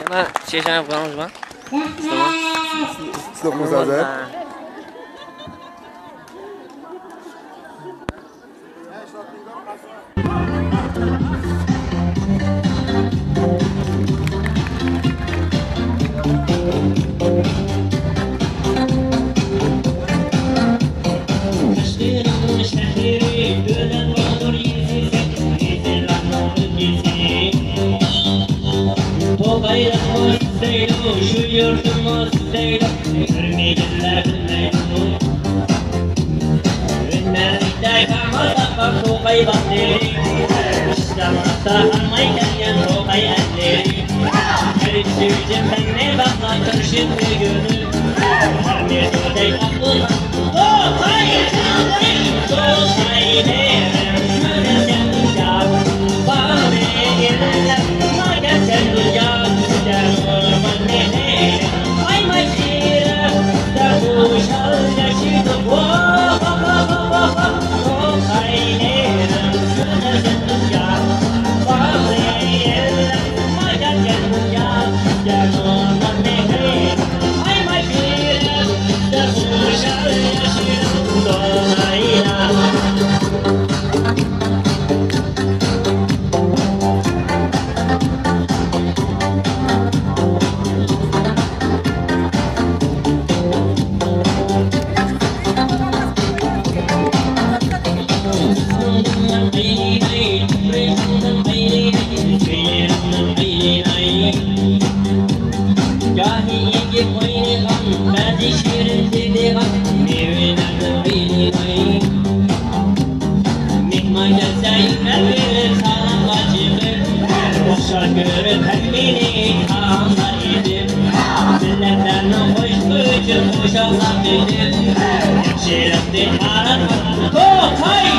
Hemen şey yapalım mı? Stop müsaade. Şu yurdumuz Leyla, görmeyecekler Leyla. Ünlerlikler kalmadan bak bu kaybatları. İşlemazsa almayken yan o hayalleri. Karıştırıcım ben ne bakla karışık bir gönül. Her bir dördek aklına. Oh hayır, oh hayır. Şöyle sen uçak, bana gelirler. Madem sen uçak, sen orman neler. Ay maşira, da bu şalyaşıdı. Oh oh hayır. Şöyle sen uçak, bana gelirler. Madem sen uçak, sen orman neler. Ay maşira, da bu şalyaşıdı. Oh hayır. Oh, hey,